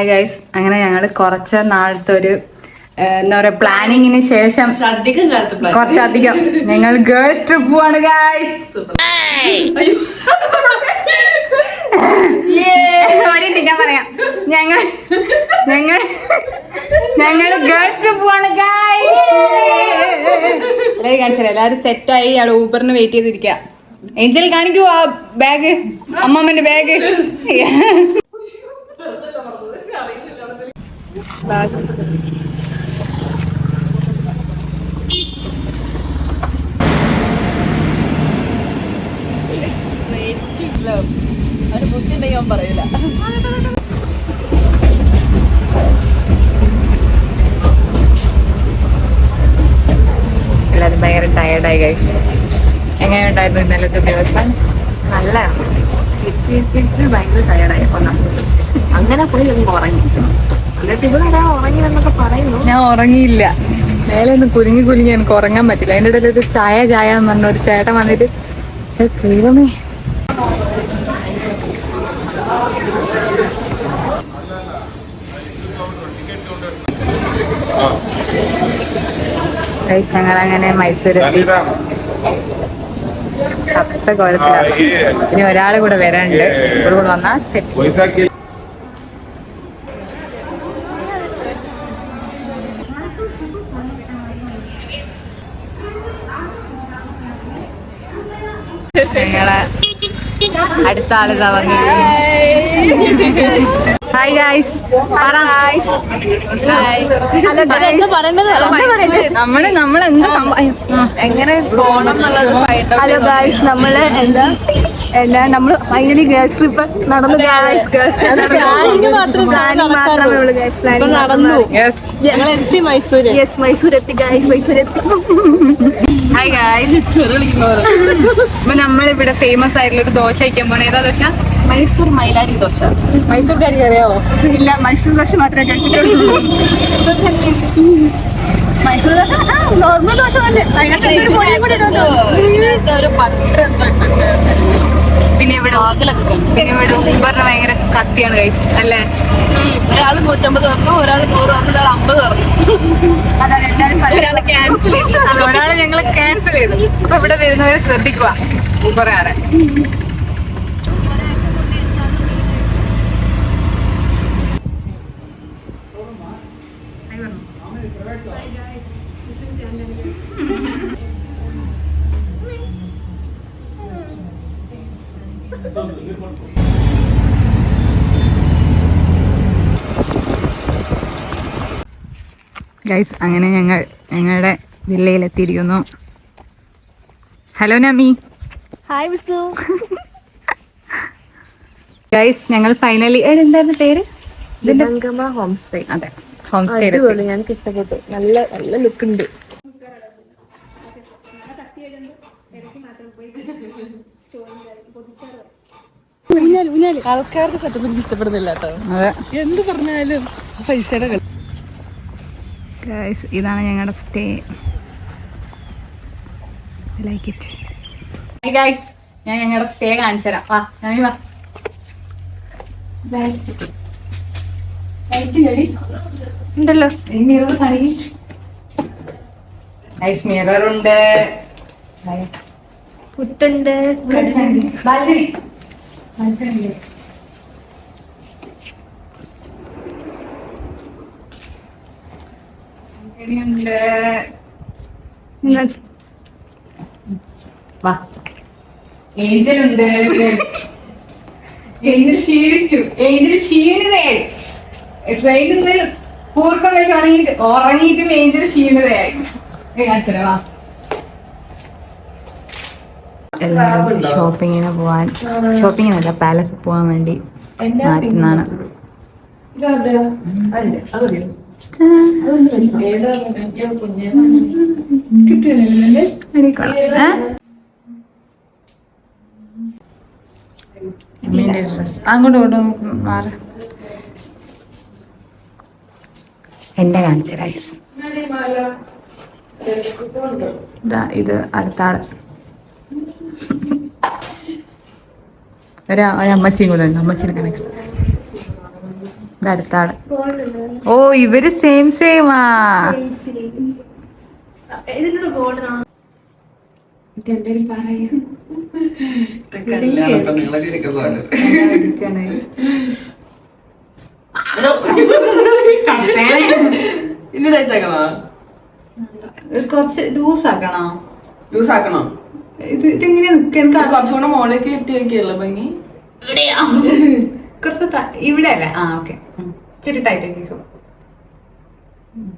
Hi guys, അങ്ങനെ ഞങ്ങൾ കുറച്ച് നാളത്തെ ഒരു എന്താ പറയാ പ്ലാനിങ്ങിന് ശേഷം കുറച്ചധികം ഞങ്ങൾ ഗേൾസ് ട്രിപ്പ് പോവാണ് ഗൈസ്. ഞാൻ പറയാം, ഞങ്ങൾ ഗേൾസ് ട്രിപ്പ് പോവാണ് ഗൈസ്. കാണിച്ചാൽ എല്ലാവരും സെറ്റായി ഇയാൾ ഊബറിന് വെയിറ്റ് ചെയ്തിരിക്കുക. ഏഞ്ചൽ കാണിക്കൂ ആ ബാഗ്, അമ്മമ്മന്റെ ബാഗ്. അവന് ബുദ്ധി ഉണ്ടെങ്കിൽ അവൻ പറയില്ല. എല്ലാവരും ഭയങ്കര ടയർഡായി ഗൈസ്. എങ്ങനെയുണ്ടായിരുന്നു ഇന്നലത്തെ ദിവസം? നല്ല ചിരിച്ച് ഭയങ്കര ടയർഡായി. അപ്പോൾ അങ്ങനെ പോയി നമുക്ക് ഉറങ്ങി. എന്നിട്ട് ഇവിടെ ഉറങ്ങി എന്നൊക്കെ പറയുന്നു. ഞാൻ ഉറങ്ങിയില്ല. മേലെ ഒന്ന് കുലുങ്ങി എനിക്ക് ഉറങ്ങാൻ പറ്റില്ല. അതിൻ്റെ ഇടയിൽ ഒരു ചായ എന്ന് പറഞ്ഞ ഒരു ചേട്ടൻ വന്നിട്ട് ദൈവമേ. ഞങ്ങളങ്ങനെ മൈസൂരെത്തി. ചത്ത കോലത്തിലാണ്. ഇനി ഒരാൾ കൂടെ വരാനുണ്ട്. ഇവിടെ കൂടെ വന്നാൽ സെറ്റ്. ഞങ്ങളെ അടുത്ത ആളിതാ വന്നിരിക്കുന്നു. Hi guys. എങ്ങനെ പോണം എന്നുള്ളത്. ഹലോ ഗൈസ്, നമ്മള് നമ്മള് ഫൈനലി ഗേൾസ് ട്രിപ്പ് നടന്നു. മൈസൂർ എത്തി ഗൈസ്, മൈസൂർ എത്തി. Hi guys. അപ്പൊ നമ്മളിവിടെ ഫേമസ് ആയിട്ടുള്ള ഒരു ദോശ കഴിക്കാൻ പോണേ. ഏതാ ദോശ? മൈസൂർ മൈലാരി ദോശ. മൈസൂർ കറി അറിയാവോ? ഇല്ല, മൈസൂർ ദോശ മാത്രമേ കഴിച്ചിട്ടുള്ളൂ. മൈസൂർ ദോശ നോർമൽ ദോശ തന്നെ. പിന്നെ ഇവിടെ ഊബറിന് ഭയങ്കര കത്തിയാണ് ഗൈസ് അല്ലേ? ഒരാൾ 150 പറഞ്ഞു, ഒരാൾ 100 പറഞ്ഞു, ഒരാൾ 50 പറഞ്ഞു. ഒരാള് ഞങ്ങള് ക്യാൻസൽ ചെയ്തു. അപ്പൊ ഇവിടെ വരുന്നവരെ ശ്രദ്ധിക്കുക ഊബറുകാരെ. ഗൈസ്, അങ്ങനെ ഞങ്ങളുടെ വില്ലയിലെത്തിയിരിക്കുന്നു. Hello Nami. Hi Visu. Guys, ഞങ്ങൾ ഫൈനലി എന്തായിരുന്നു പേര്? Homestay. അതെ, ഹോം സ്റ്റേ. ഞങ്ങൾക്ക് ഇഷ്ടപ്പെട്ടു. നല്ല നല്ല ലുക്ക് ഉണ്ട്. ആൾക്കാരുടെ സെറ്റപ്പ് എനിക്ക് ഇഷ്ടപ്പെടുന്നില്ല കേട്ടോ. എന്ത് പറഞ്ഞാലും പൈസയുടെ കളി. ഗൈസ്, ഇതാണ് ഞങ്ങളുടെ stay. Like it. Hi guys, ഞാൻ ഞങ്ങളുടെ സ്റ്റേ കാണിച്ചു തരാം. വാ നമി വാ. ഉണ്ടല്ലോ ഈ മിറർ കാണിക്കും. ഗൈസ്, മിററുണ്ട്, ഫുഡുണ്ട്, ബാൽക്കണി. വാ. ഏഞ്ചൽ ഉണ്ട്. ഏഞ്ചൽ ക്ഷീണിതയായി. ട്രെയിനിൽ നിന്ന് കൂർക്കം വെച്ച് ഉറങ്ങിയിട്ടും ഏഞ്ചൽ ക്ഷീണിതയായി. കാണിച്ചത് വാ. എല്ലാവരും ഷോപ്പിങ്ങിനല്ല പാലസിൽ പോകാൻ വേണ്ടി മാറ്റുന്നതാണ്. അങ്ങോട്ട് മാറി എന്നെ കാണിച്ച ഗൈസ്. ഇത് അടുത്ത ആള്. ഒരമ്മച്ചിയും കൂടെ ഉണ്ട്. അമ്മച്ചിനെ കണക്ക് ഇത് അടുത്താണ്. ഓ ഇവര് സെയിം സെയിമാ. എന്തേലും പറയാ കുറച്ച് ലൂസ് ആക്കണോ? ഇതെങ്ങനെയാ നിൽക്കാൻ കുറച്ചുകൂടെ മോളിലേക്ക് കെട്ടി വെക്കുകയല്ലോ ഭംഗി. കുറച്ച് ഇവിടെ അല്ലേ? ആ ഓക്കെ. ഇച്ചിരി ടൈറ്റ് പീസോ.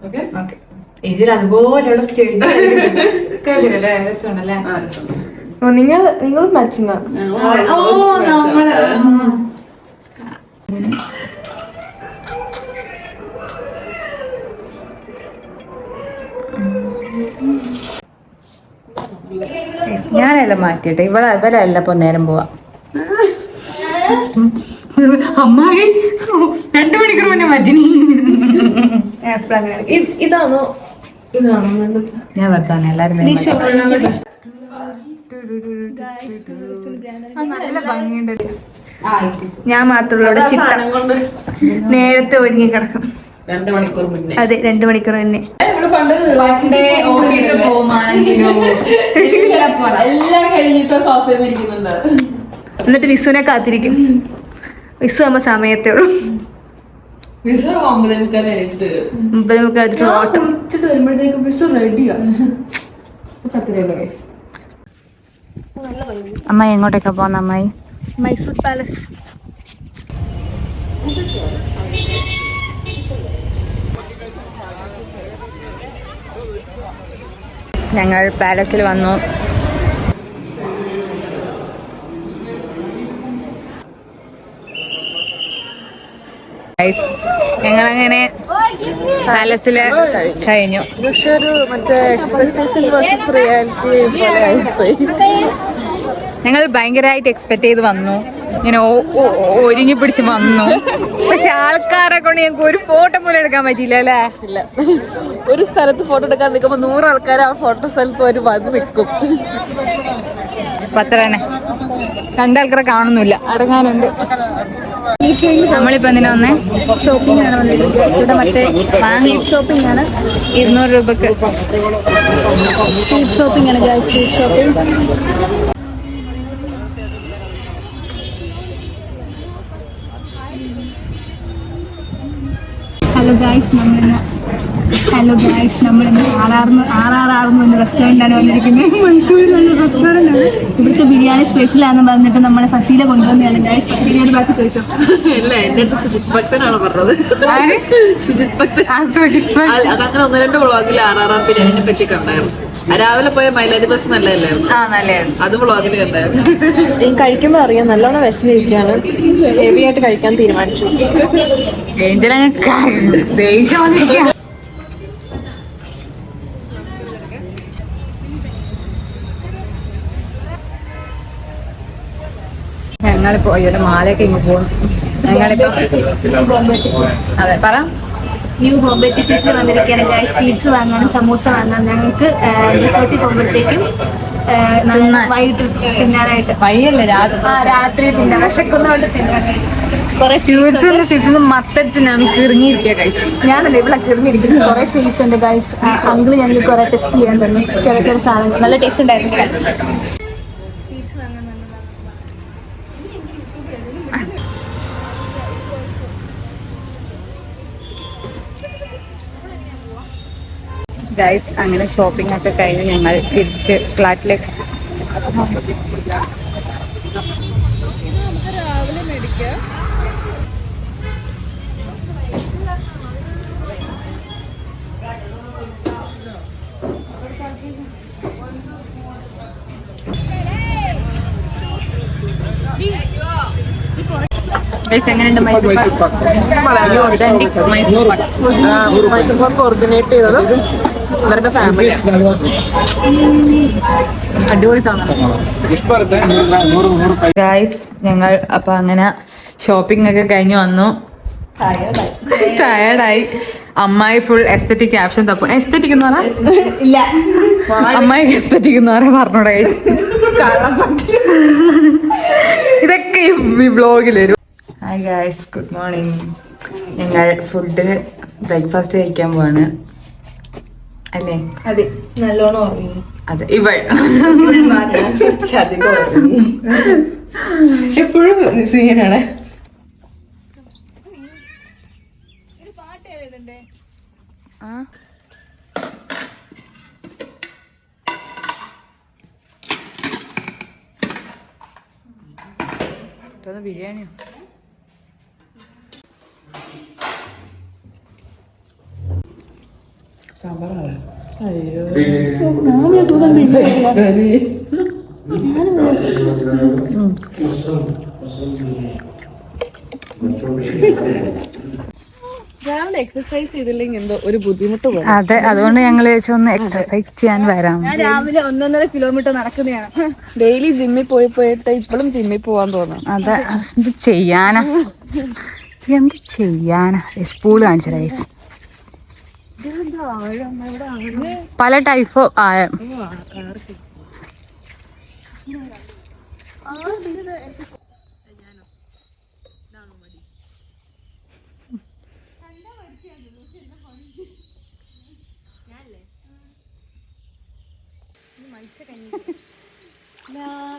ഓക്കെ. ഇതിൽ അതുപോലെ രസമുണ്ടല്ലേ? നിങ്ങൾ മാച്ചിങ്. ഓ നമ്മള് ഞാനെല്ലാം മാറ്റിട്ടെ. ഇവരല്ല ഇപ്പൊ നേരം പോവാ. അമ്മായി 2 മണിക്കൂർ മുന്നേ മാറ്റിനി. ഇതാണോ ഞാൻ വർത്താനം എല്ലാരും നല്ല ഭംഗിയുണ്ട്. ഞാൻ മാത്രമുള്ള ചിത്രം നേരത്തെ ഒരുങ്ങി കിടക്കും. 2 മണിക്കൂർ മുന്നേ. അതെ 2 മണിക്കൂർ തന്നെ. ഓഫീസിൽ പോകുമാണെങ്കിലും എല്ലാം കഴിഞ്ഞിട്ട് സോഫയിൽ ഇരിക്കുന്നുണ്ട്. എന്നിട്ട് വിസുവിനെ കാത്തിരിക്കും. വിസു ആകുമ്പോ സമയത്തേ ഉള്ളൂ. 9:30 എണീച്ചിട്ട് വരും. 9:30 ഓട്ടം വരുമ്പോഴത്തേക്കും വിസു റെഡിയാ. അമ്മായി എങ്ങോട്ടേക്കാ പോന്ന? അമ്മായി മൈസൂർ പാലസ്. ഞങ്ങൾ പാലസിൽ വന്നു. ഞങ്ങളങ്ങനെ പാലസില് കഴിഞ്ഞു. പക്ഷെ ഒരു മറ്റേ എക്സ്പെക്ടേഷൻ വേഴ്സസ് റിയാലിറ്റി പോലെ ആയിപ്പോയി. ഞങ്ങൾ ഭയങ്കരമായിട്ട് എക്സ്പെക്ട് ചെയ്ത് വന്നു. ഇങ്ങനെ ഒരുങ്ങി പിടിച്ച് വന്നു. പക്ഷെ ആൾക്കാരെ കൊണ്ട് ഞങ്ങൾക്ക് ഒരു ഫോട്ടോ പോലും എടുക്കാൻ പറ്റിയില്ല അല്ലേ? ഇല്ല. ഒരു സ്ഥലത്ത് ഫോട്ടോ എടുക്കാൻ നിൽക്കുമ്പോൾ 100 ആൾക്കാർ ആ ഫോട്ടോ സ്ഥലത്ത് ഒരു വന്ന് നിൽക്കും. അത്ര തന്നെ. 2 ആൾക്കാരെ കാണുന്നില്ല. അടങ്ങാനുണ്ട്. നമ്മളിപ്പോ എന്തിനാ വന്നേ? ഷോപ്പിംഗ് ആണ് വന്നത്. ഇവിടെ മറ്റേ വാങ്ങി ഷോപ്പിംഗ് ആണ്. 200 രൂപക്ക് സ്ട്രീറ്റ് ഷോപ്പിംഗ് ആണ്. Street shopping. ഹലോ ഗായ്സ്, നമ്മളിന്ന് ആറാറ് എന്ന റെസ്റ്റോറൻറ്റാണ് വന്നിരിക്കുന്നത്. മൈസൂരിലുള്ള റെസ്റ്റോറൻറ്റാണ്. ഇവിടുത്തെ ബിരിയാണി സ്പെഷ്യലാണെന്ന് പറഞ്ഞിട്ട് നമ്മളെ ഫസീല കൊണ്ടുവന്നതാണ് ഗായ്സ്. ഫസീലയോട് ബാക്കി ചോദിച്ചോ? ഇല്ല, എന്റെ അടുത്ത് സുജിത് ഭക്തനാണ് പറഞ്ഞത്. സുജിത് ഭക്തൻ അതങ്ങനെ 1-2 വ്ളോഗിൽ ആറാറാം ബിരിയാണിനെ പറ്റി കണ്ടായിരുന്നു. രാവിലെ പോയ മൈലാരി ദോശ നല്ലതല്ലായിരുന്നു. അത് വ്ളോഗിൽ കണ്ടായിരുന്നു. എനിക്ക് കഴിക്കുമ്പോൾ അറിയാം നല്ലോണം വിശന്നിരിക്കുകയാണ്. ഹെവി ആയിട്ട് കഴിക്കാൻ തീരുമാനിച്ചു. ഞങ്ങളിപ്പോ ഒരു മാലയൊക്കെ ഇങ്ങ് പോകും. ഞങ്ങളിപ്പോ അതെ പറ ന്യൂ ബോംബെ ടിക്കറ്റ്സിൽ വന്നിരിക്കുകയാണ് ഗൈസ്. സ്വീറ്റ്സ് വാങ്ങാനും സമൂസ വാങ്ങാൻ. ഞങ്ങൾക്ക് റിസോർട്ടിൽ പോകുമ്പോഴത്തേക്കും വൈകിട്ട് തിന്നാനായിട്ട്. വൈകല്ലേ രാത്രി തിന്നാൻ വിശക്കുന്നതുകൊണ്ട് തിന്നാൻ കുറെ സ്വീറ്റ്സ് മത്തടിച്ച് നമുക്ക് ഇറങ്ങിയിരിക്കുക കഴിച്ചു. ഞാനല്ലേ ഇവിടെ കിറങ്ങിയിരിക്കുന്നു. കുറെ സ്വീറ്റ്സ് ഉണ്ട് ഗൈസ്. അങ്കിള് ഞങ്ങൾക്ക് കുറെ ടെസ്റ്റ് ചെയ്യാൻ തന്നു. ചില സാധനങ്ങൾ നല്ല ടേസ്റ്റ് ഉണ്ടായിരുന്നു ഗൈസ്. ഗൈസ് അങ്ങനെ ഷോപ്പിംഗ് ഒക്കെ കഴിഞ്ഞ് ഞങ്ങൾ തിരിച്ച് ഫ്ലാറ്റിലേക്ക്. എങ്ങനെയുണ്ട് മൈസൂർ ഒതന്റിക് മൈസൂർ മൈസൂർ പാക്ക് ഒറിജിനേറ്റ് ചെയ്തത് ഇവരുടെ ഫാമിലി. അടിപൊളി സാധനം ഗൈസ്. ഞങ്ങൾ അപ്പൊ അങ്ങനെ ഷോപ്പിംഗ് ഒക്കെ കഴിഞ്ഞ് വന്നു. ടയർഡായി. അമ്മായി ഫുൾ എസ്തെറ്റിക് ക്യാപ്ഷൻ തപ്പു. എസ്തെറ്റിക് എന്ന് പറഞ്ഞാൽ അമ്മായി എസ്തെറ്റിക് എന്ന് പറയാൻ പറഞ്ഞോടെ. ഇതൊക്കെ ഈ വ്ലോഗിൽ വരും. Hi guys, good morning. ഞങ്ങൾ ഫുഡ് ബ്രേക്ക്ഫാസ്റ്റ് കഴിക്കാൻ പോവാണ് അല്ലേ? അതെ, നല്ലോണം ഉറങ്ങി. അതെ, ഇവൾ കുറച്ചധികം ഉറങ്ങി. എപ്പോഴും സീനാണ്. ബിരിയാണിയോ? രാവിലെ എക്സസൈസ് ചെയ്തില്ലെങ്കിൽ എന്തോ ഒരു ബുദ്ധിമുട്ട് പോലെ. അതെ, അതുകൊണ്ട് ഞങ്ങൾ ഒന്ന് എക്സസൈസ് ചെയ്യാൻ വരാം. ഞാൻ രാവിലെ 1.5 കിലോമീറ്റർ നടക്കുന്നതാണ്. ഡെയിലി ജിമ്മിൽ പോയിട്ട് ഇപ്പോഴും ജിമ്മിൽ പോവാൻ തോന്നുന്നു. അതെ, എന്ത് ചെയ്യാനാ സ്പൂള് കാണിച്ച റൈസ് പല ടൈപ്പ് ആയ.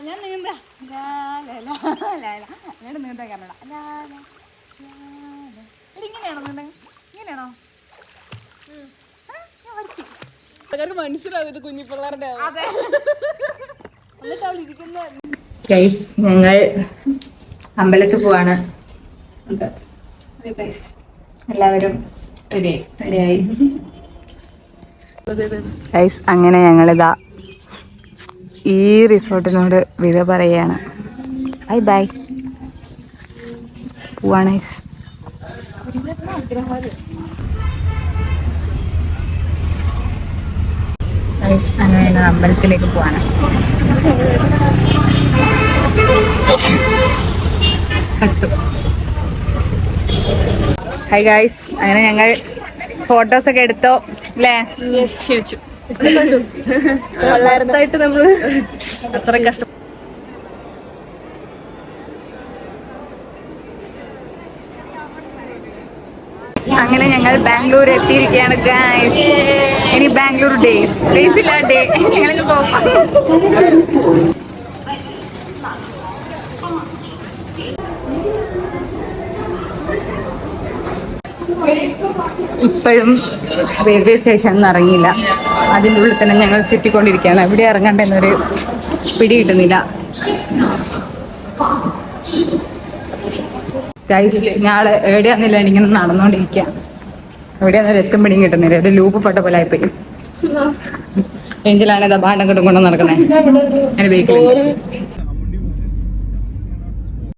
ഞാൻ നീന്താ നീന്താ കന്നഡ. ഇങ്ങനെയാണോ നീന്ത? ഇങ്ങനെയാണോ? മനസ്സിലാവും കുഞ്ഞി പിള്ളേരുടെ. ഗൈസ്, ഞങ്ങൾ അമ്പലത്തിൽ പോവാണ്. എല്ലാവരും റെഡിയായി. ഗൈസ്, അങ്ങനെ ഞങ്ങളിതാ ഈ റിസോർട്ടിനോട് വിട പറയുകയാണ്. Bye bye. പോവാണ് ഗൈസ്. അങ്ങനെ അമ്പലത്തിലേക്ക് പോവാണ്. ഹായ് ഗൈസ്, അങ്ങനെ ഞങ്ങൾ ഫോട്ടോസൊക്കെ എടുത്തോ അല്ലേ? ശരിച്ചു വളർത്തായിട്ട് നമ്മള് അത്ര കഷ്ടം. അങ്ങനെ ഞങ്ങൾ ബാംഗ്ലൂർ എത്തിയിരിക്കുകയാണ് ഗൈസ്. ഇനി ബാംഗ്ലൂർ ഡേയ്സ് ഇല്ല ഡേ ഞങ്ങൾക്ക് പോകും. ഇപ്പോഴും റെയിൽവേ സ്റ്റേഷനിൽ ഇറങ്ങിയില്ല. അതിൻ്റെ ഉള്ളിൽ തന്നെ ഞങ്ങൾ ചുറ്റിക്കൊണ്ടിരിക്കുകയാണ്. എവിടെ ഇറങ്ങണ്ടെന്നൊരു പിടി കിട്ടുന്നില്ല. ഗൈസ്, ഞങ്ങൾ എവിടെയാന്നില്ല ഇങ്ങനെ നടന്നുകൊണ്ടിരിക്കുക. എവിടെയാന്നൊരു എത്തും പിടിയും കിട്ടുന്നില്ല. ഒരു ലൂപ്പ് പെട്ട പോലെ ആയിപ്പോയി. ഏഞ്ചലാണ് ഇതാ ഭാണ്ഡം കിട്ടും കൊണ്ട് നടക്കുന്നത്. അതിന് ബേക്കിൽ